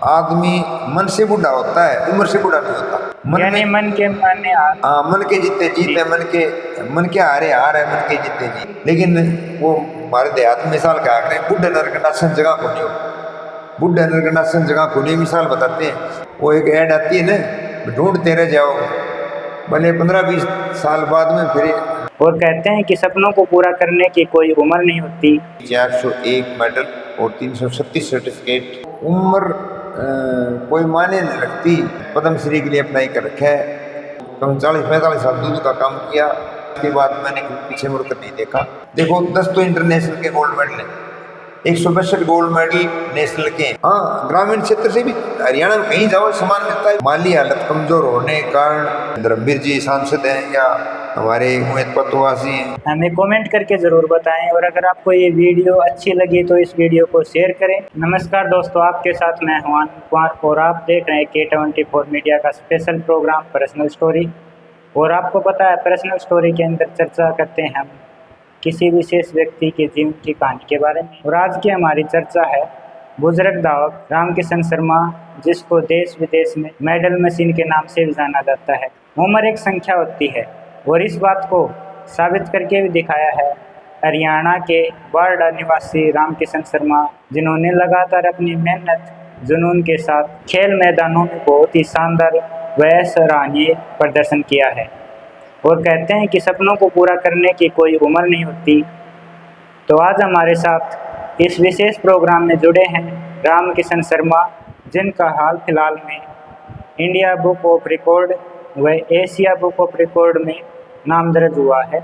आदमी मन से बूढ़ा होता है, उम्र से बूढ़ा नहीं होता। यानी मन के माने मन के जीते जीत है, मन के हारे हार है, मन के जीते जीत। लेकिन वो हमारे देहात में मिसाल क्या करें, बुढ़े नरकंडासन जगह को नहीं हो, बुढ़े नरकंडासन जगह को नहीं मिसाल बताते हैं। वो एक ऐड आती है ना, ढूंढते रह जाओ, भले 15-20 साल बाद में फिर। और कहते हैं कि सपनों को पूरा करने की कोई उम्र नहीं होती। 401 मेडल और 336 सर्टिफिकेट, उम्र कोई माने नहीं रखती। पद्मश्री के लिए अप्लाई कर रखा है, कम 40-45 साल दूध का काम किया, उसके बाद मैंने पीछे मुड़कर नहीं देखा। देखो 10 तो इंटरनेशनल के गोल्ड मेडल है, 162 गोल्ड मेडल नेशनल के। हाँ, ग्रामीण क्षेत्र से भी हरियाणा में कहीं जाओ समान मिलता है। माली हालत कमजोर होने के कारण धर्मवीर जी सांसद हैं या हमारे उम्मीद पतवासी हैं। हमें कमेंट करके ज़रूर बताएं, और अगर आपको ये वीडियो अच्छी लगी तो इस वीडियो को शेयर करें। नमस्कार दोस्तों, आपके साथ मैं हूं आनंद कुमार और आप देख रहे हैं K24 मीडिया का स्पेशल प्रोग्राम पर्सनल स्टोरी। और आपको पता है, पर्सनल स्टोरी के अंदर चर्चा करते हैं हम किसी विशेष व्यक्ति के जीवन की कहानी के बारे में। और आज की हमारी चर्चा है बुजुर्ग धावक रामकिशन शर्मा, जिसको देश विदेश में मेडल मशीन के नाम से भी जाना जाता है। उम्र एक संख्या होती है, और इस बात को साबित करके भी दिखाया है हरियाणा के बारडा निवासी रामकिशन शर्मा, जिन्होंने लगातार अपनी मेहनत जुनून के साथ खेल मैदानों में बहुत ही शानदार व सराहनीय प्रदर्शन किया है। और कहते हैं कि सपनों को पूरा करने की कोई उम्र नहीं होती। तो आज हमारे साथ इस विशेष प्रोग्राम में जुड़े हैं रामकिशन शर्मा, जिनका हाल फिलहाल में इंडिया बुक ऑफ रिकॉर्ड व एशिया बुक ऑफ रिकॉर्ड में नाम दर्ज हुआ है।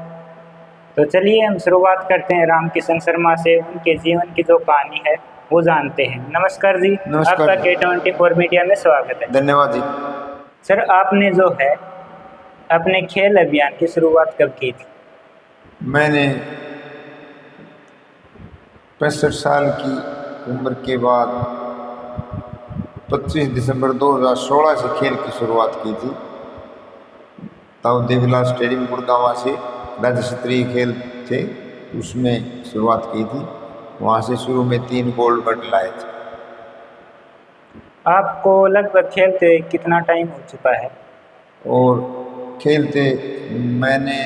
तो चलिए हम शुरुआत करते हैं रामकिशन शर्मा से, उनके जीवन की जो कहानी है वो जानते हैं। नमस्कार जी। नमस्कार। आपका K24 मीडिया में स्वागत है। धन्यवाद जी। सर, आपने जो है अपने खेल अभियान की शुरुआत कब की थी? मैंने 65 साल की उम्र के बाद 25 दिसंबर 2016 से खेल की शुरुआत की थी। तब देवीलाल स्टेडियम गुड़गांव से राज्य स्तरीय खेल थे, उसमें शुरुआत की थी। वहाँ से शुरू में 3 गोल्ड मेडल आए थे। आपको लगभग खेलते कितना टाइम हो चुका है? और खेलते मैंने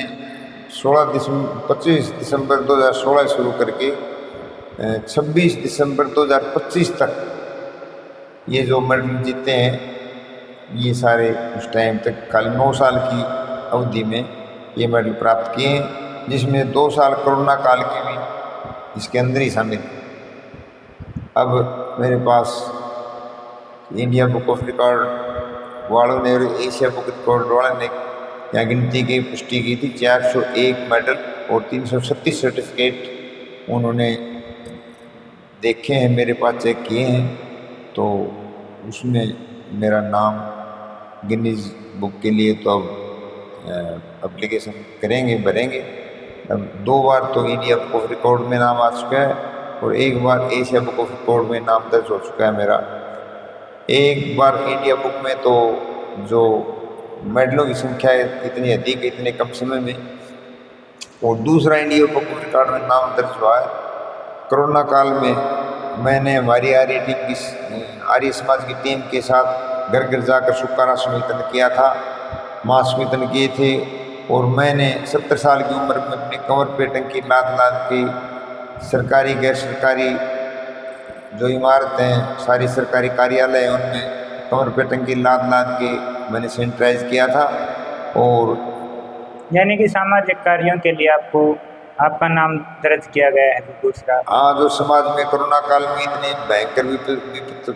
25 दिसंबर 2016 शुरू करके 26 दिसंबर 2025 तक ये जो मेडल जीते हैं, ये सारे उस टाइम तक खाली 9 साल की अवधि में ये मेडल प्राप्त किए हैं, जिसमें 2 साल कोरोना काल के भी इसके अंदर ही शामिल। अब मेरे पास इंडिया बुक ऑफ रिकॉर्ड वालों ने और एशिया बुक रिकॉर्ड वालों ने यहाँ गिनती की पुष्टि की थी। 401 मेडल और 336 सर्टिफिकेट उन्होंने देखे हैं, मेरे पास चेक किए हैं। तो उसमें मेरा नाम गिनीज बुक के लिए तो अब एप्लीकेशन करेंगे, भरेंगे। अब 2 बार तो इंडिया बुक ऑफ रिकॉर्ड में नाम आ चुका है और 1 बार एशिया बुक ऑफ रिकॉर्ड में नाम दर्ज हो चुका है मेरा। 1 बार इंडिया बुक में तो जो मेडलों की संख्या है इतनी अधिक, इतने कम समय में, और दूसरा इंडिया बुक ऑफ रिकॉर्ड में नाम दर्ज हुआ है। कोरोना काल में मैंने हमारी आर्य समाज की टीम के साथ घर घर जाकर शुक्राना वितरण किया था, मास्क वितरण किए थे। और मैंने 70 साल की उम्र में अपने कमर पे टंकी लाद के सरकारी गैर सरकारी जो इमारतें हैं, सारी सरकारी कार्यालय हैं, उनमें कमर पे टंकी लाद के मैंने सैनिटाइज किया था। और यानी कि सामाजिक कार्यों के लिए आपका नाम दर्ज किया गया है दूसरा। जो समाज में कोरोना काल में इतने भयंकर विपत्त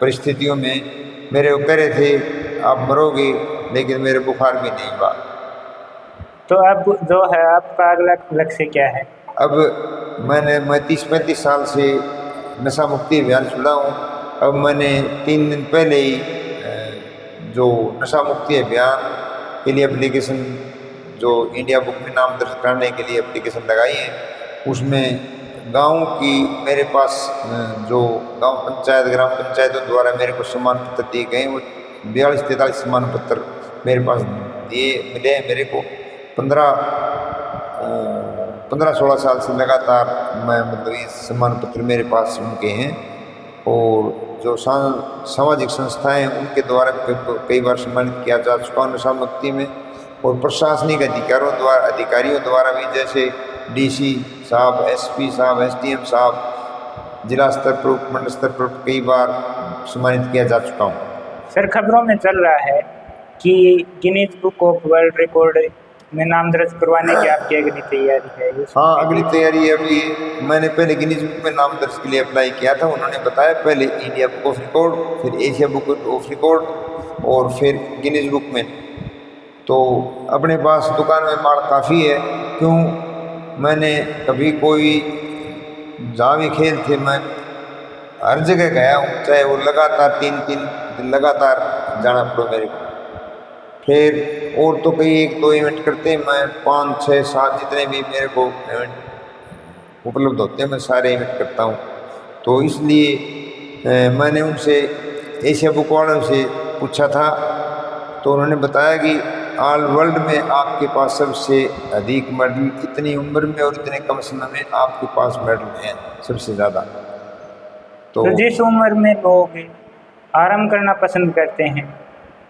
परिस्थितियों में मेरे वो कह रहे थे आप मरोगे, लेकिन मेरे बुखार भी नहीं हुआ। तो अब जो है आपका अगला लक्ष्य क्या है? अब मैं 30-35 साल से नशा मुक्ति अभियान छुड़ा हूँ। अब मैंने 3 दिन पहले ही जो नशा मुक्ति अभियान के लिए एप्लीकेशन, जो इंडिया बुक में नाम दर्ज कराने के लिए एप्लीकेशन लगाई है, उसमें गांव की मेरे पास जो गांव पंचायत ग्राम पंचायतों द्वारा मेरे को सम्मान पत्र दिए गए, वो 42-43 सम्मान पत्र मेरे पास मिले हैं। मेरे को 15-16 साल से लगातार मैं मतलब ये सम्मान पत्र मेरे पास उनके हैं। और जो सामाजिक संस्थाएं उनके द्वारा कई बार सम्मानित किया जा चुका हूँ नशा मुक्ति में। और प्रशासनिक अधिकारियों द्वारा भी, जैसे डीसी साहब, एसपी साहब, एसडीएम साहब, जिला स्तर पर, उपमंडल स्तर पर कई बार सम्मानित किया जा चुका हूँ। सर, खबरों में चल रहा है कि Guinness book of world record में नाम दर्ज करवाने की आपकी अगली तैयारी है? हाँ, अगली तैयारी है। अभी मैंने पहले गिनीज बुक में नाम दर्ज के लिए अप्लाई किया था। उन्होंने बताया पहले इंडिया बुक ऑफ रिकॉर्ड, फिर एशिया बुक ऑफ रिकॉर्ड और फिर गिनीज बुक में। तो अपने पास दुकान में माल काफ़ी है। क्यों, मैंने कभी कोई जहाँ भी खेल थे मैं हर जगह गया हूँ, चाहे वो लगातार 3-3 दिन लगातार जाना पड़ो मेरे को। फिर और तो कई 1-2 इवेंट करते हैं, मैं 5, 6, 7 जितने भी मेरे को इवेंट उपलब्ध होते हैं मैं सारे इवेंट करता हूँ। तो इसलिए मैंने उनसे, एशिया बुक वालों से पूछा था, तो उन्होंने बताया कि ऑल वर्ल्ड में आपके पास सबसे अधिक मेडल, इतनी उम्र में और इतने कम समय में आपके पास मेडल हैं सबसे ज़्यादा। तो जिस उम्र में लोग आराम करना पसंद करते हैं,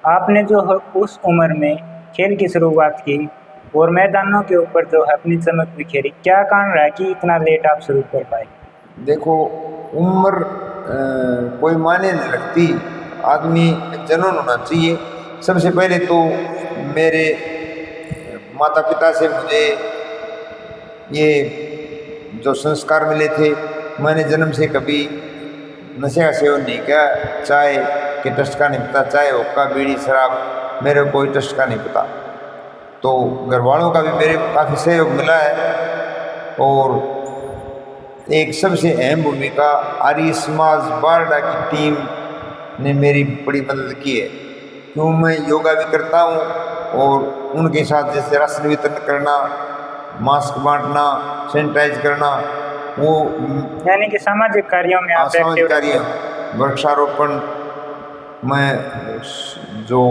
आपने जो उस उम्र में खेल की शुरुआत की और मैदानों के ऊपर जो है अपनी चमक बिखेरी, क्या कारण रहा कि इतना लेट आप शुरू कर पाए? देखो, उम्र कोई मायने नहीं रखती, आदमी जुनून होना चाहिए। सबसे पहले तो मेरे माता पिता से मुझे ये जो संस्कार मिले थे, मैंने जन्म से कभी नशे का सेवन नहीं किया। चाय के टस्का नहीं पता, चाय हुक्का, बीड़ी, शराब, मेरे को कोई टस्का नहीं पता। तो घर वालों का भी मेरे काफ़ी सहयोग मिला है। और एक सबसे अहम भूमिका आर्य समाज बारडा की टीम ने मेरी बड़ी मदद की है। क्यों, मैं योगा भी करता हूँ और उनके साथ जैसे राशन वितरण करना, मास्क बांटना, सैनिटाइज करना, वो यानी कि सामाजिक कार्यों में आप सामाजिक कार्य, वृक्षारोपण, मैं जो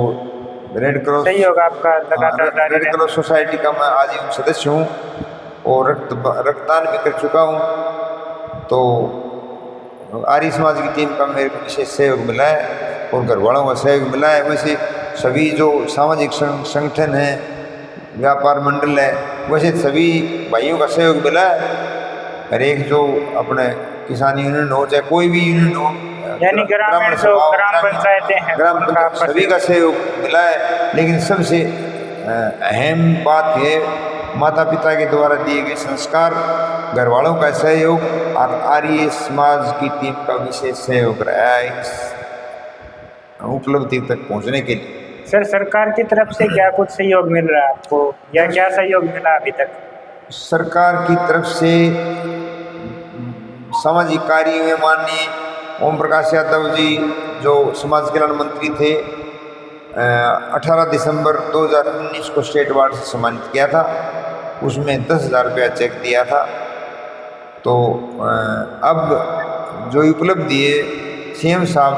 रेड क्रॉस सहयोग आपका लगातार जारी रेड क्रॉस सोसाइटी का मैं आजीवन सदस्य हूँ और रक्तदान भी कर चुका हूँ। तो आर्य समाज की टीम का मेरे को विशेष सहयोग मिला है और घर वालों का सहयोग मिला है। वैसे सभी जो सामाजिक संगठन हैं, व्यापार मंडल है, वैसे सभी भाइयों का सहयोग मिला है। हर एक जो अपने किसान यूनियन हो, चाहे कोई भी यूनियन हो, यानी ग्राम पंचायतें हैं, ग्राम पंचायत, सभी का सहयोग मिला है। लेकिन सबसे अहम बात है माता पिता के द्वारा दिए गए संस्कार, घर वालों का सहयोग और आर्य समाज की टीम का विशेष सहयोग रहा है इस उपलब्धि तक पहुंचने के लिए। सर, सरकार की तरफ से क्या कुछ सहयोग मिल रहा है आपको, या क्या सहयोग मिला अभी तक? सरकार की तरफ से सामाजिक कार्य में माननीय ओम प्रकाश यादव जी, जो समाज कल्याण मंत्री थे, 18 दिसंबर 2019 को स्टेट अवार्ड से सम्मानित किया था। उसमें 10,000 रुपया चेक दिया था। तो अब जो उपलब्धि है, सीएम साहब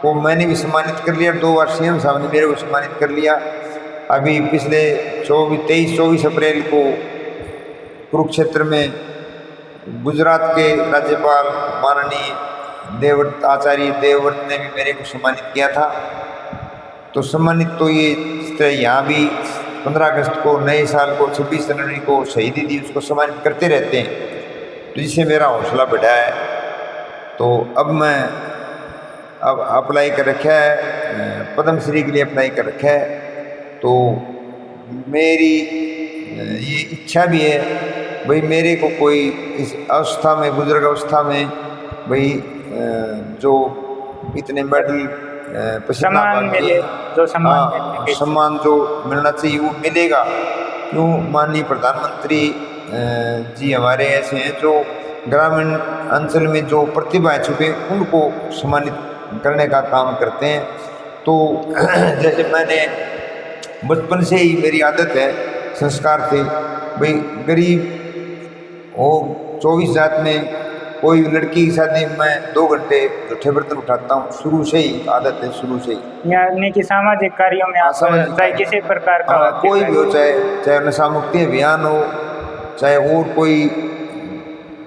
को मैंने भी सम्मानित कर लिया, 2 बार सीएम साहब ने मेरे को सम्मानित कर लिया। अभी पिछले 23-24 अप्रैल को कुरुक्षेत्र में गुजरात के राज्यपाल माननीय आचार्य देवव्रत ने भी मेरे को सम्मानित किया था। तो सम्मानित तो ये इस तरह यहाँ भी 15 अगस्त को, नए साल को, 26 जनवरी को, शहीदी दिवस को सम्मानित करते रहते हैं, तो जिससे मेरा हौसला बढ़ा है। तो अब मैं अप्लाई कर रखा है, पद्म श्री के लिए अप्लाई कर रखा है। तो मेरी ये इच्छा भी है भाई, मेरे को कोई इस अवस्था में, बुजुर्ग अवस्था में, भाई जो इतने मेडल सम्मान जो मिलना चाहिए वो मिलेगा। क्यों, माननीय प्रधानमंत्री जी हमारे ऐसे हैं जो ग्रामीण अंचल में जो प्रतिभाएं छुपे उनको सम्मानित करने का काम करते हैं। तो जैसे मैंने बचपन से ही मेरी आदत है, संस्कार थे, भाई गरीब हो 24 जात में कोई लड़की की शादी में मैं 2 घंटे जूठे बर्तन उठाता हूँ, शुरू से ही आदत है, शुरू से ही। यानी कि सामाजिक कार्यों में आप चाहे किसी प्रकार का कोई भी हो, चाहे नशा मुक्ति अभियान हो, चाहे और कोई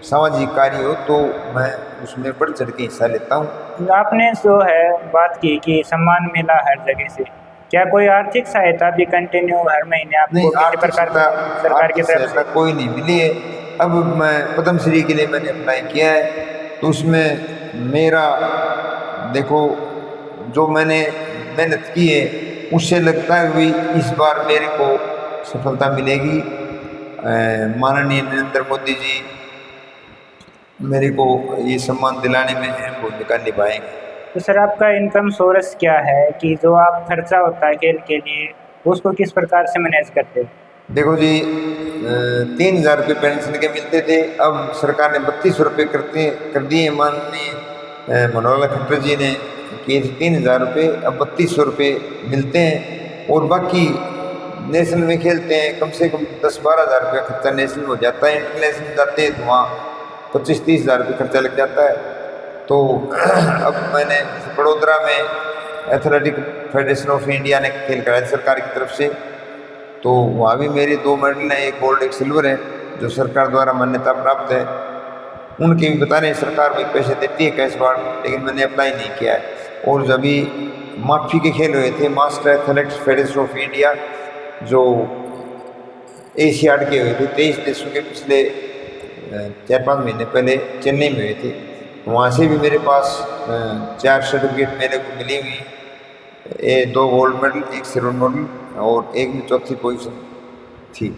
सामाजिक कार्य हो तो मैं उसमें बढ़ चढ़ के हिस्सा लेता हूँ। आपने जो है बात की कि सम्मान मिला हर जगह से, क्या कोई आर्थिक सहायता भी कंटिन्यू हर महीने आपको नहीं, किसी प्रकार सरकार की तरफ से? कोई नहीं मिली है। अब मैं पद्मश्री के लिए मैंने अप्लाई किया है, तो उसमें मेरा देखो जो मैंने मेहनत की है उससे लगता है भी इस बार मेरे को सफलता मिलेगी। माननीय नरेंद्र मोदी जी मेरे को ये सम्मान दिलाने में अहम भूमिका निभाएंगे। तो सर आपका इनकम सोर्स क्या है कि जो आप खर्चा होता है खेल के लिए उसको किस प्रकार से मैनेज करते हैं? देखो जी, 3,000 रुपये पेंशन के मिलते थे, अब सरकार ने 32 रुपये कर दिए। माननीय मनोहर खट्टर जी ने किए थे 3,000 रुपये, अब 3200 रुपये मिलते हैं। और बाकी नेशनल में खेलते हैं कम से कम 10-12 हज़ार रुपये खर्चा नेशनल हो जाता है। इंटरनेशनल जाते हैं तो वहाँ 25-30 हज़ार रुपये खर्चा लग जाता है। तो अब मैंने बड़ोदरा में एथलेटिक फेडरेशन ऑफ इंडिया ने खेल कराया सरकार की तरफ से, तो वहाँ भी मेरे 2 मेडल हैं, एक गोल्ड एक सिल्वर है, जो सरकार द्वारा मान्यता प्राप्त है। उनके भी बता रहे हैं सरकार भी पैसे देती है कैश बार, लेकिन मैंने अप्लाई नहीं किया है। और जब भी माफी के खेल हुए थे master athletics federation of India जो एशियाड के हुए थे 23 देशों के, पिछले 4-5 महीने पहले चेन्नई में हुए थे, वहाँ से भी मेरे पास 4 सर्टिफिकेट मेरे को मिली हुई, 2 गोल्ड मेडल, 1 सिल्वर मेडल और 1 में चौथी पोजीशन थी।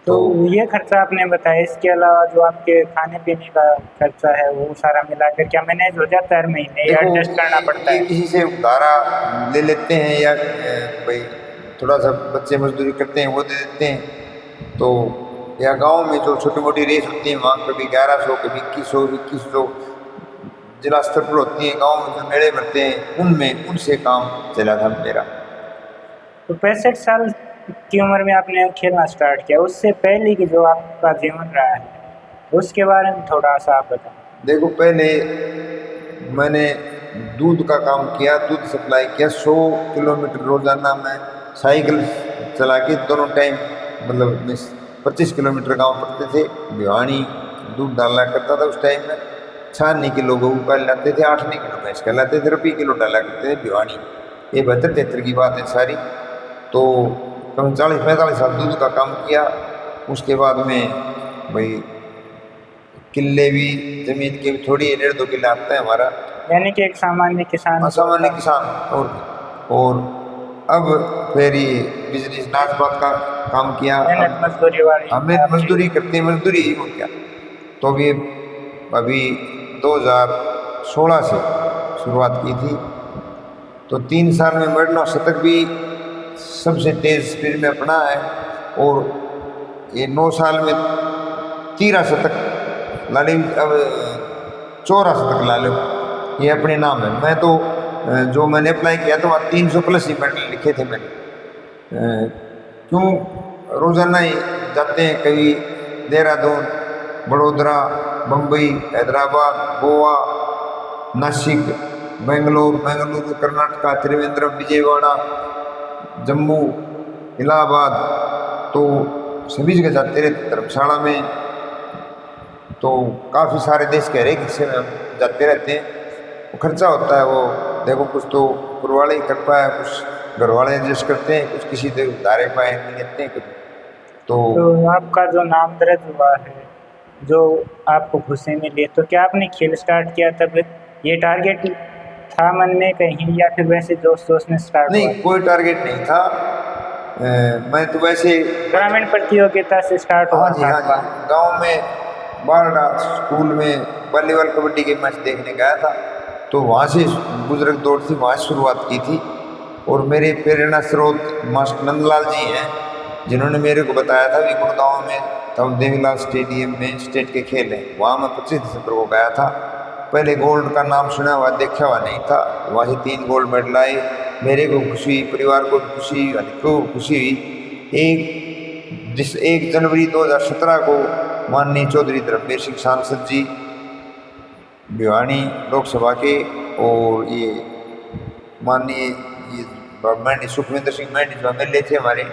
तो ये खर्चा आपने बताया, इसके अलावा जो आपके खाने पीने का खर्चा है वो सारा मिलाकर क्या मैनेज हो जाता है हर महीने या एडजस्ट करना पड़ता है? किसी से उधारा ले लेते हैं या भाई थोड़ा सा बच्चे मजदूरी करते हैं वो दे देते हैं। तो या गांव में जो छोटी मोटी रेस होती है वहाँ कभी 1100 कभी 2100 जिला स्तर पर होती है, गाँव में जो मेले भरते हैं उनमें उनसे काम चला था मेरा। तो 65 साल की उम्र में आपने खेलना स्टार्ट किया, उससे पहले की जो आपका जीवन रहा है उसके बारे में थोड़ा सा आप बताएं। देखो, पहले मैंने दूध का काम किया, दूध सप्लाई किया। 100 किलोमीटर रोजाना मैं साइकिल चला के दोनों टाइम, मतलब 25 किलोमीटर गांव पड़ते थे। भिवानी दूध डाला करता था उस टाइम में, छाननी के लोगों को लाते थे, 8 किलो भैंस का लाते थे, रुपये किलो डाला करते थे भिवानी। ये 72-73 की बात है सारी। तो कम 40-45 साल दूध का काम किया। उसके बाद में भाई किले भी जमीन के भी थोड़ी 1.5-2 किले आता है हमारा, यानी कि एक सामान्य किसान। सामान्य किसान। और अब फिर ये बिजनेस नाशपात का काम किया, मजदूरी वाली हमें मजदूरी करते हैं, मजदूरी ही हो क्या। तो अभी 2016 से शुरुआत की थी, तो 3 साल में मेडल शतक भी सबसे तेज स्पीड में अपना है। और ये 9 साल में 13 शतक ला ली, अब 14 शतक ला लो, ये अपने नाम है। मैं तो जो मैंने अप्लाई किया तो वहाँ 300 प्लस ही मेडल लिखे थे मैंने। क्यों रोज़ाना ही जाते हैं, कभी देहरादून, बड़ोदरा, बम्बई, हैदराबाद, गोवा, नासिक, बेंगलुरु, कर्नाटका, त्रिवेंद्रम, विजयवाड़ा, जम्मू, इलाहाबाद, तो सभी जगह जाते रहते। धर्मशाला में तो काफ़ी सारे देश कह रहे हैं कि हम जाते रहते हैं। वो खर्चा होता है, वो देखो कुछ तो ऊपर वाले ही कर पाए, कुछ घर वाले एडजस्ट करते हैं, कुछ किसी से उधारे पाए नहीं लेते हैं कभी। तो आपका जो नाम दर्ज हुआ है, जो आपको खुशी मिली, तो क्या आपने खेल स्टार्ट किया तब ये टारगेट था मन में कहीं, या फिर वैसे दोस्त ने स्टार्ट? नहीं, कोई टारगेट नहीं था। मैं तो वैसे ग्रामीण प्रतियोगिता से स्टार्ट हुआ था। हाँ जी, गाँव में बारडा स्कूल में वॉलीबॉल कबड्डी के मैच देखने गया था, तो वहाँ से बुजुर्ग दौड़ थी, वहाँ से शुरुआत की थी। और मेरे प्रेरणा स्रोत मास्टर नंदलाल जी हैं, जिन्होंने मेरे को बताया था कि गुड़गांव में तब देवीलाल स्टेडियम में स्टेट के खेल हैं, वहाँ मैं 25 दिसंबर को गया था। पहले गोल्ड का नाम सुना हुआ देखा हुआ नहीं था, वहाँ से 3 गोल्ड मेडल आए। मेरे को खुशी, परिवार को खुशी, को खुशी हुई। 1 जनवरी 2017 को माननीय चौधरी धर्मवीर सिंह सांसद जी भिवानी लोकसभा के, और ये माननीय सुखविंदर सिंह मैंडी जो MLA थे हमारे,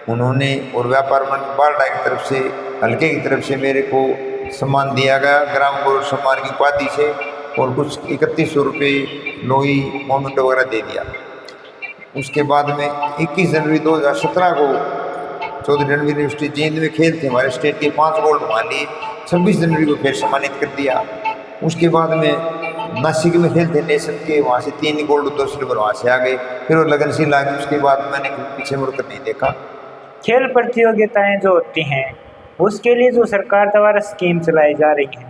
उन्होंने और व्यापार मंडल बारडा की तरफ से, हल्के की तरफ से मेरे को सम्मान दिया गया, ग्राम गौरव सम्मान की उपाधि से, और कुछ 3100 रुपये लोई मोमेंट वगैरह दे दिया। उसके बाद में 21 जनवरी 2017 को चौधरी रणवीर यूनिवर्सिटी जींद में खेल थे हमारे स्टेट के 5 गोल्ड मान लिए, 26 जनवरी को फिर सम्मानित कर दिया। उसके बाद में नासिक में खेल थे नेशन के, वहाँ से 3 गोल्ड 2 सिल्वर वहाँ से आ गए, फिर वो लगनशील आ गई। उसके बाद मैंने पीछे मुड़कर नहीं देखा। खेल प्रतियोगिताएं जो होती हैं उसके लिए जो सरकार द्वारा स्कीम चलाई जा रही है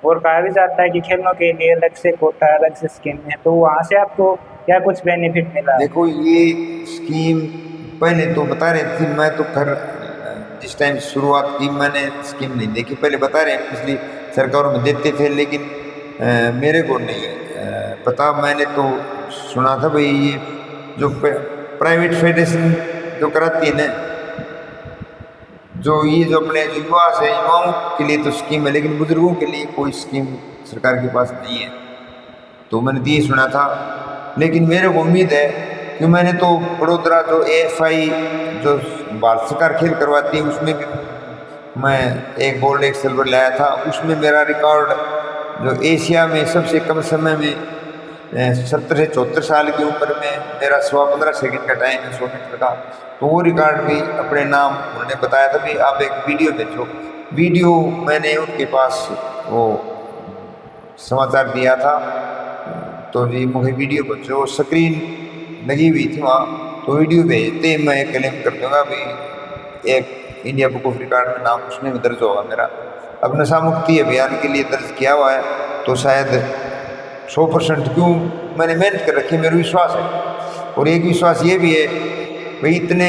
और कहा भी जाता है कि खेलों के लिए अलग से कोटा, अलग से स्कीम है, तो वहाँ से आपको क्या कुछ बेनिफिट मिला? देखो, ये स्कीम पहले तो बता रहे थे, मैं तो खैर जिस टाइम शुरुआत की मैंने स्कीम नहीं देखी, पहले बता रहे हैं पिछली सरकारों में देते थे, लेकिन मेरे को नहीं पता। मैंने तो सुना था भाई ये जो प्राइवेट फेडरेशन जो कराती है ना, जो ये जो अपने युवा से युवाओं के लिए तो स्कीम है, लेकिन बुजुर्गों के लिए कोई स्कीम सरकार के पास नहीं है। तो मैंने तो ये सुना था, लेकिन मेरे को उम्मीद है कि मैंने तो बड़ोदरा जो AFI जो भारत सरकार खेल करवाती है उसमें भी मैं 1 गोल्ड 1 सिल्वर लाया था। उसमें मेरा रिकॉर्ड जो एशिया में सबसे कम समय में 70 से 74 साल की उम्र में मेरा 15.25 सेकंड का टाइम है 100 मीटर का, तो वो रिकॉर्ड भी अपने नाम उन्होंने बताया था भी आप एक वीडियो भेजो। वीडियो मैंने उनके पास वो समाचार दिया था, तो ये मुझे वीडियो भेजो, स्क्रीन लगी हुई थी वहाँ, तो वीडियो भेजते मैं क्लेम कर दूँगा भी एक इंडिया बुक ऑफ रिकॉर्ड में नाम उसमें भी दर्ज होगा मेरा। अब नशा मुक्ति अभियान के लिए दर्ज किया हुआ है, तो शायद 100% क्यों मैंने मेहनत कर रखी है, मेरा विश्वास है। और एक विश्वास ये भी है भाई इतने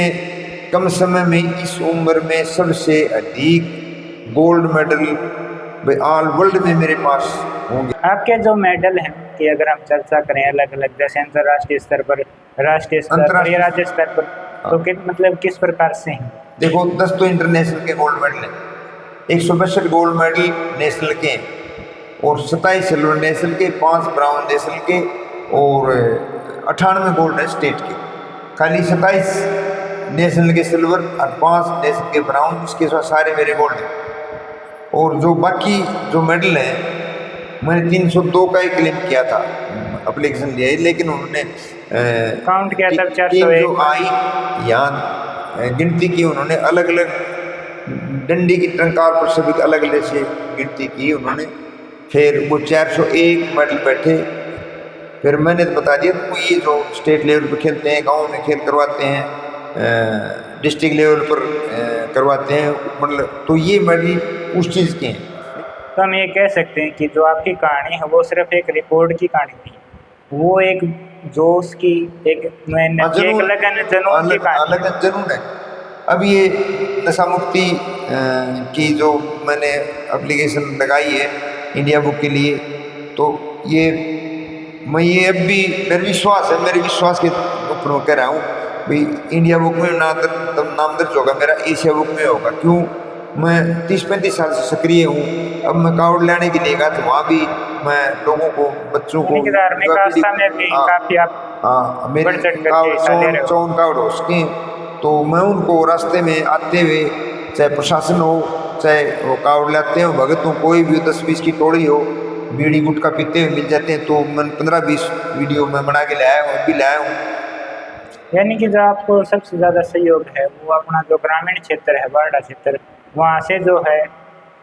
कम समय में इस उम्र में सबसे अधिक गोल्ड मेडल भाई ऑल वर्ल्ड में मेरे पास होंगे। आपके जो मेडल हैं कि अगर हम चर्चा करें अलग अलग, जैसे अंतर्राष्ट्रीय स्तर पर, राष्ट्रीय स्तर पर या राज्य स्तर पर, तो मतलब किस प्रकार से हैं? देखो, 10 तो इंटरनेशनल के गोल्ड मेडल हैं, 162 गोल्ड मेडल नेशनल के और 27 सिल्वर नेशनल के, 5 ब्राउन नेशनल के और 98 गोल्ड है स्टेट के। खाली 27 नेशनल के सिल्वर और 5 नेशनल के ब्राउन, इसके साथ सारे मेरे गोल्ड हैं। और जो बाकी जो मेडल हैं मैंने 302 का ही क्लेम किया था, एप्लीकेशन लिया है, लेकिन उन्होंने काउंट किया तब 401 जो आई यहाँ गिनती की, उन्होंने अलग अलग डंडी की टंकार पर सभी अलग अलग से गिनती की उन्होंने, फिर वो 401 मेडल बैठे। फिर मैंने तो बता दिया तो ये जो स्टेट लेवल पर खेलते हैं, गाँव में खेल करवाते हैं, डिस्ट्रिक्ट लेवल पर करवाते हैं मतलब, तो ये मेडल उस चीज़ के हैं। तो हम ये कह सकते हैं कि जो आपकी कहानी है वो सिर्फ एक रिकॉर्ड की कहानी नहीं, वो एक जोश की, एक लगन जुनून की कहानी जरूर है। अब ये नशा मुक्ति की जो मैंने एप्लीकेशन लगाई है इंडिया बुक के लिए, तो ये मैं ये अब भी मेरे विश्वास के ऊपर कह रहा हूँ भाई इंडिया बुक में नाम दर्ज होगा मेरा, एशिया बुक में होगा। क्यों? मैं 30-35 साल से सक्रिय हूँ। अब मैं कावड़ लाने के लिए गया तो वहाँ भी मैं लोगों को, बच्चों को धार्मिक आस्था में भी काफी आप मेरे चौन कावड़ हो सके, तो मैं उनको रास्ते में आते हुए, चाहे प्रशासन हो, चाहे वो कावड़ लाते हो, भगत हो, कोई भी 10-20 की टोली हो, बीड़ी गुटखा पीते हुए मिल जाते हैं, तो मैं 15-20 वीडियो मैं बना के लाया हूँ, अभी लाया हूँ। यानी कि जो आपको सबसे ज़्यादा सहयोग है वो अपना जो ग्रामीण क्षेत्र है, बारडा क्षेत्र, वहाँ से जो है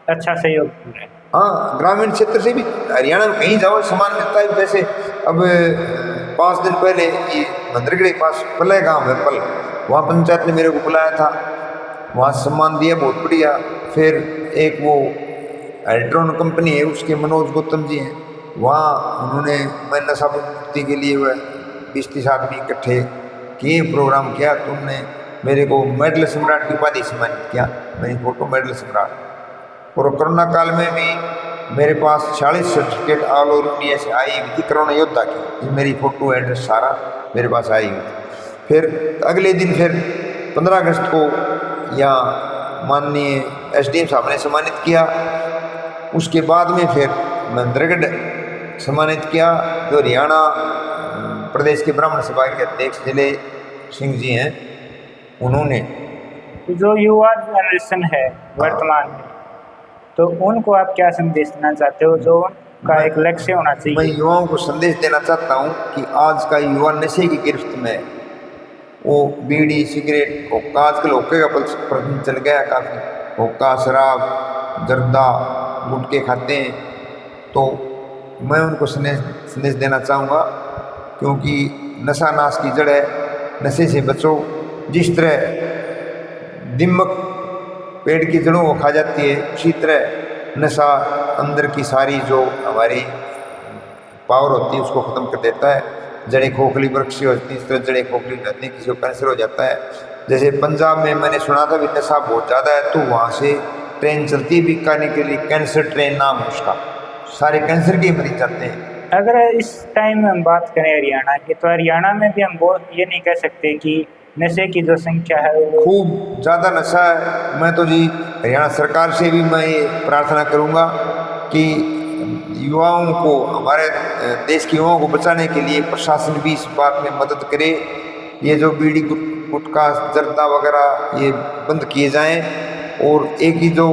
अच्छा सहयोग मिल रहा है। हाँ, ग्रामीण क्षेत्र से भी हरियाणा में कहीं जाओ सामान मिलता है। जैसे अब 5 दिन पहले ये भद्रगढ़ के पास पलय गाँव है, पल, वहाँ पंचायत ने मेरे को बुलाया था, वहाँ सम्मान दिया, बहुत बढ़िया। फिर एक वो एल्ट्रॉन कंपनी है, उसके मनोज गौतम जी हैं, वहाँ उन्होंने मैं नशा मुक्ति के लिए 20-30 आदमी इकट्ठे किए, प्रोग्राम किया, तो उन्होंने मेरे को मेडल सम्राट की उपाधि सम्मानित किया, मेरी फोटो मेडल सम्राट। और कोरोना काल में भी मेरे पास 40 सर्टिफिकेट ऑल ओवर इंडिया से आई हुई थी, कोरोना योद्धा की, मेरी फोटो एड्रेस सारा मेरे पास आई हुई थी। फिर अगले दिन फिर 15 अगस्त को यहाँ माननीय SDM साहब ने सम्मानित किया। उसके बाद में फिर भद्रगढ़ सम्मानित किया, जो हरियाणा प्रदेश के ब्राह्मण सभा के अध्यक्ष जिले सिंह जी हैं, उन्होंने। जो युवा जनरेशन है वर्तमान में, तो तो उनको आप क्या संदेश देना चाहते हो, जो उनका एक लक्ष्य होना मैं चाहिए? युवाओं को संदेश देना चाहता हूँ कि आज का युवा नशे की गिरफ्त में है। वो बीड़ी सिगरेट हुक्का, आजकल हुक्के का प्रचलन चल गया काफ़ी, हुक्का शराब जर्दा गुटखे खाते हैं। तो मैं उनको संदेश देना चाहूँगा, क्योंकि नशा नाश की जड़ है, नशे से बचो। जिस तरह दिमक पेड़ की जड़ों को खा जाती है, उसी तरह नशा अंदर की सारी जो हमारी पावर होती है उसको ख़त्म कर देता है। जड़ें खोखली वृक्ष से होती है, इस तरह जड़ें खोखली हो जाती हैं, किसी को कैंसर हो जाता है। जैसे पंजाब में मैंने सुना था भी नशा बहुत ज़्यादा है, तो वहाँ से ट्रेन चलती है बीकानेर के लिए, कैंसर ट्रेन नाम है उसका, सारे कैंसर के मरीज जाते हैं। अगर इस टाइम में हम बात करें हरियाणा की, तो हरियाणा में भी हम वो ये नहीं कह सकते कि नशे की जो संख्या है वो खूब ज़्यादा नशा है। मैं तो जी हरियाणा सरकार से भी मैं ये प्रार्थना करूँगा कि युवाओं को, हमारे देश के युवाओं को बचाने के लिए प्रशासन भी इस बात में मदद करे। ये जो बीड़ी गुटखा जर्दा वगैरह ये बंद किए जाएं। और एक ही जो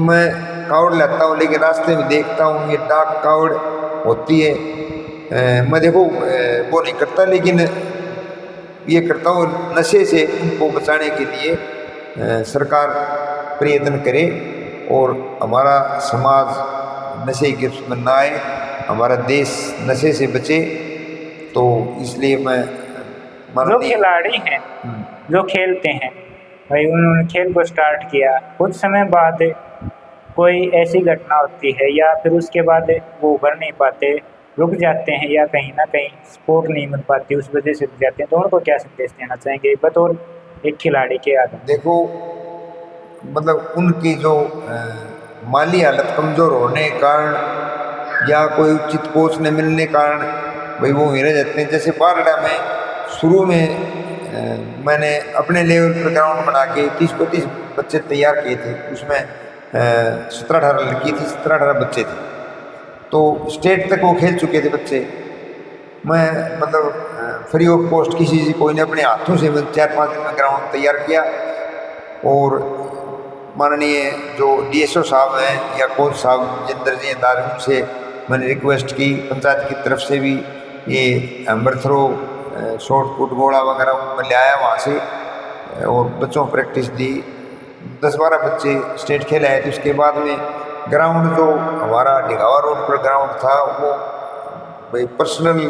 मैं कावड़ लेता हूँ, लेकिन रास्ते में देखता हूँ ये डाक कावड़ होती है, मैं देखो वो नहीं करता, लेकिन ये करता हूँ नशे से उनको बचाने के लिए सरकार प्रयत्न करे और हमारा समाज नशे की गिरफ्त में ना आए, हमारा देश नशे से बचे। तो इसलिए मैं जो खिलाड़ी हैं, जो खेलते हैं भाई, उन्होंने खेल को स्टार्ट किया, कुछ समय बाद कोई ऐसी घटना होती है या फिर उसके बाद वो उभर नहीं पाते, रुक जाते हैं, या कहीं ना कहीं स्पोर्ट नहीं मिल पाती, उस वजह से रुक जाते हैं, तो उनको क्या संदेश देना चाहेंगे बतौर एक खिलाड़ी के आगे? देखो, मतलब उनकी जो माली हालत कमज़ोर होने के कारण या कोई उचित कोच न मिलने कारण भाई वो वहीं रह जाते हैं। जैसे बारडा में शुरू में मैंने अपने लेवल पर ग्राउंड बना के 30-35 बच्चे तैयार किए थे, उसमें 17-18 लड़की थी, 17-18 बच्चे थे, तो स्टेट तक वो खेल चुके थे बच्चे। मैं मतलब फ्री ऑफ कॉस्ट किसी से कोई ने अपने हाथों से 4-5 दिन में ग्राउंड तैयार किया। और माननीय जो DSO साहब हैं या कोच साहब जिंदर जी दार, उनसे मैंने रिक्वेस्ट की, पंचायत की तरफ से भी ये हैमर थ्रो शॉर्ट पुट गोला वगैरह मैं ले आया वहाँ से और बच्चों को प्रैक्टिस दी। 10-12 बच्चे स्टेट खेल आए थे। उसके बाद में ग्राउंड जो हमारा ढिगावा रोड पर ग्राउंड था वो भाई पर्सनल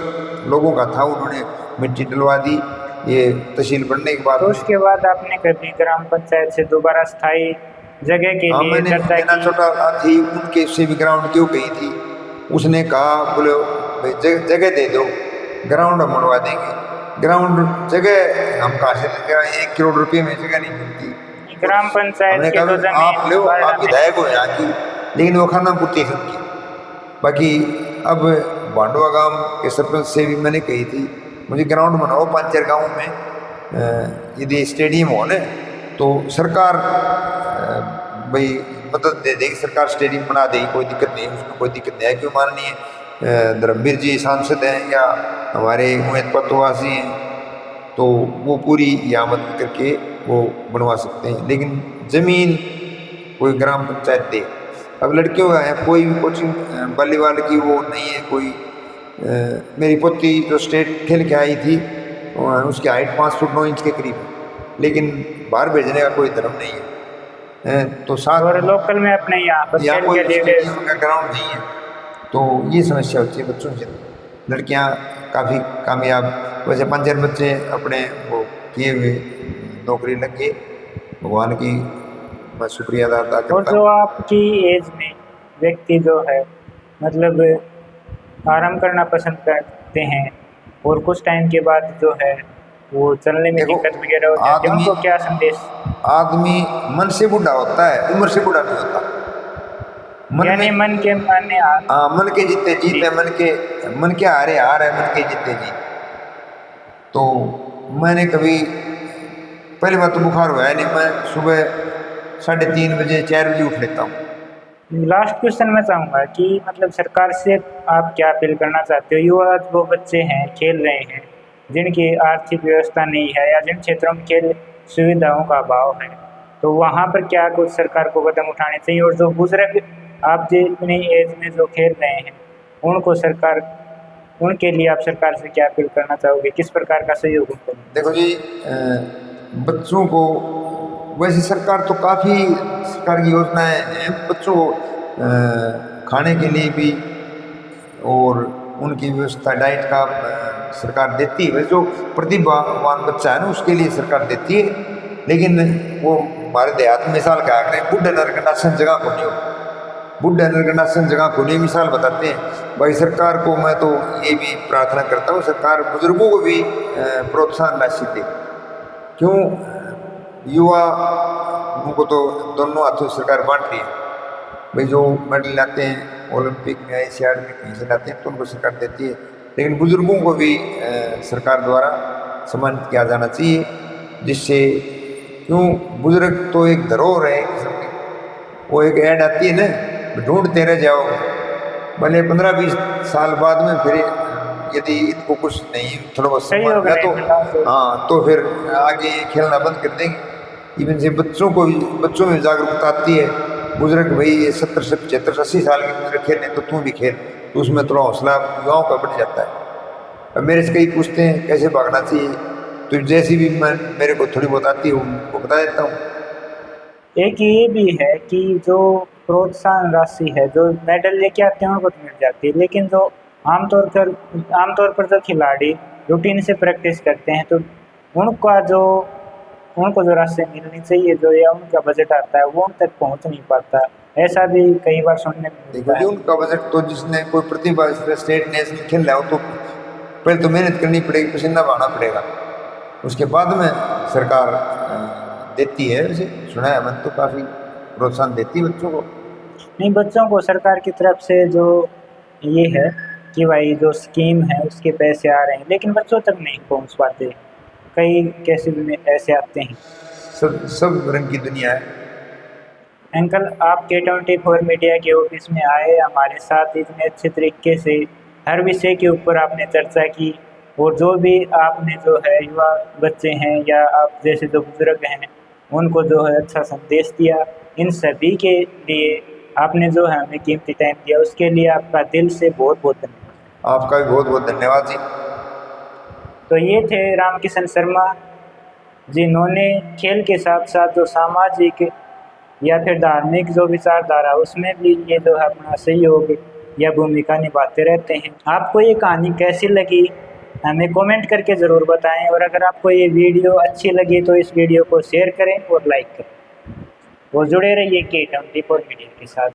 लोगों का था, उन्होंने मिट्टी डलवा दी ये तहसील बनने के बाद। तो उसके बाद आपने कभी ग्राम पंचायत से दोबारा स्थायी जगह के लिए मैंने चर्चा देना की? छोटा थी, उनके से भी ग्राउंड क्यों गई थी, उसने कहा बोले भाई जगह दे दो, ग्राउंड हम बनवा देंगे। ग्राउंड जगह हम कहाँ से देंगे, 1 करोड़ रुपये में जगह नहीं मिलती। ग्राम पंचायत हमने की कहा जो जमीन आप लो, बारडा आप में- विधायक हो यहाँ की, लेकिन वो खाना पूर्ति की। बाकी अब भांडवा गांव के सरपंच से भी मैंने कही थी मुझे ग्राउंड बनाओ 5-4 गाँव में, यदि स्टेडियम हो ना तो सरकार भाई मदद दे देगी, सरकार स्टेडियम बना देगी, कोई दिक्कत नहीं है, उसमें कोई दिक्कत नहीं है। क्यों माननीय धर्मवीर जी सांसद हैं या हमारे उमेद पतवासी हैं, तो वो पूरी यहाँ मदद करके वो बनवा सकते हैं, लेकिन ज़मीन कोई ग्राम पंचायत दे। अब लड़कियों का है, कोई भी कोचिंग वॉलीबॉल की वो नहीं है कोई। मेरी पोती जो स्टेट खेल के आई थी उसकी हाइट 5 फुट 9 इंच के करीब है, लेकिन बाहर भेजने का कोई धर्म नहीं है। तो साथ और लोकल में अपने यहाँ पर खेल कोई के लिए स्टेडियम का ग्राउंड नहीं है, तो ये समस्या होती है बच्चों से। लड़कियाँ काफ़ी कामयाब, वैसे 5-4 बच्चे अपने वो किए हुए नौकरी लग गए, भगवान की मैं शुक्रिया अदा करता और हूँ। जो आपकी एज में व्यक्ति जो है मतलब आराम करना पसंद करते हैं और कुछ टाइम के बाद जो है वो चलने में देखो, दिक्कत वगैरह हो जाती है, उनको क्या संदेश? आदमी मन से बूढ़ा होता है, उम्र से बूढ़ा नहीं होता। यानी मन के माने मन के जीते जीत है, मन के हारे हार है, मन के जीते जीत। तो मैंने कभी पहली बार तो बुखार हुआ है नहीं, मैं सुबह 3:30 बजे 4 बजे उठ लेता हूँ। लास्ट क्वेश्चन मैं चाहूँगा कि मतलब सरकार से आप क्या अपील करना चाहते हो? युवा वो बच्चे हैं खेल रहे हैं जिनकी आर्थिक व्यवस्था नहीं है या जिन क्षेत्रों में खेल सुविधाओं का अभाव है, तो वहाँ पर क्या कुछ सरकार को कदम उठाने चाहिए, और जो बुजुर्ग आप जितनी एज में जो खेल रहे हैं उनको सरकार, उनके लिए आप सरकार से क्या अपील करना चाहोगे, किस प्रकार का सहयोग उनको? देखो जी, बच्चों को वैसे सरकार तो काफ़ी सरकार की योजनाएं हैं बच्चों को खाने के लिए भी, और उनकी व्यवस्था डाइट का सरकार देती है। जो प्रतिभावान बच्चा है ना उसके लिए सरकार देती है, लेकिन वो हमारे देहात में मिसाल क्या करें, बुढ़े नरकंडासन जगह को नहीं हो, बुढ़े नरकंडासन जगह को नहीं मिसाल बताते हैं भाई। सरकार को मैं तो ये भी प्रार्थना करता हूँ, सरकार बुजुर्गों को भी प्रोत्साहन राशि दे। क्यों, युवा उनको तो दोनों हाथों से सरकार बांट रही है भाई। जो मेडल लाते हैं ओलंपिक में, एशियाड में, कहीं से लाते हैं तो उनको सरकार देती है, लेकिन बुजुर्गों को भी सरकार द्वारा सम्मानित किया जाना चाहिए, जिससे क्यों, बुजुर्ग तो एक धरोहर है किस्म की। वो एक ऐड आती है ना, ढूंढते रह जाओगे, भले 15-20 साल बाद में फिर यदि इनको कुछ नहीं थोड़ा बहुत सम्मान मिला तो हाँ, तो फिर आगे खेलना बंद कर देंगे। इवन से बच्चों को भी, बच्चों में जागरूकता आती है, बुजुर्ग भाई 70 से 75 80 साल के बुजुर्ग खेलें तो तू भी खेल, तो उसमें थोड़ा हौसला युवाओं का बढ़ जाता है। अब मेरे से कई पूछते हैं कैसे भागना चाहिए, तो जैसी भी मैं मेरे को थोड़ी बहुत आती है उनको बता देता हूँ। एक ये भी है कि जो प्रोत्साहन राशि है, जो मेडल लेके आते हैं उनको तो मिल जाती है, लेकिन जो आमतौर पर जो खिलाड़ी रूटीन से प्रैक्टिस करते हैं तो उनको जो राशि मिलनी चाहिए, जो या उनका बजट आता है वो उन तक पहुंच नहीं पाता। ऐसा भी कई बार सुनने में मिलता है। उनका बजट तो जिसने कोई प्रतिभा स्टेट नेशनल खेल रहा हो तो पहले तो मेहनत करनी पड़ेगी, पसीना बहाना पड़ेगा, उसके बाद में सरकार देती है। वैसे सुना है मैंने तो काफ़ी प्रोत्साहन देती है बच्चों को। नहीं, बच्चों को सरकार की तरफ से जो ये है कि भाई जो स्कीम है उसके पैसे आ रहे हैं, लेकिन बच्चों तक नहीं पहुंच पाते। कई केसेस में ऐसे आते हैं। सब रंग की दुनिया है। अंकल, आप K24 मीडिया के ऑफिस में आए, हमारे साथ इतने अच्छे तरीके से हर विषय के ऊपर आपने चर्चा की, और जो भी आपने जो है युवा बच्चे हैं या आप जैसे जो बुजुर्ग हैं उनको जो है अच्छा संदेश दिया, इन सभी के लिए आपने जो है हमें कीमती टाइम दिया, उसके लिए आपका दिल से बहुत बहुत धन्यवाद। आपका भी बहुत बहुत धन्यवाद जी। तो ये थे रामकिशन शर्मा, जिन्होंने खेल के साथ साथ जो सामाजिक या फिर धार्मिक जो विचारधारा उसमें भी ये जो है अपना सहयोग या भूमिका निभाते रहते हैं। आपको ये कहानी कैसी लगी हमें कमेंट करके ज़रूर बताएं, और अगर आपको ये वीडियो अच्छी लगी तो इस वीडियो को शेयर करें और लाइक करें, और जुड़े रहिए K24 मीडिया के साथ।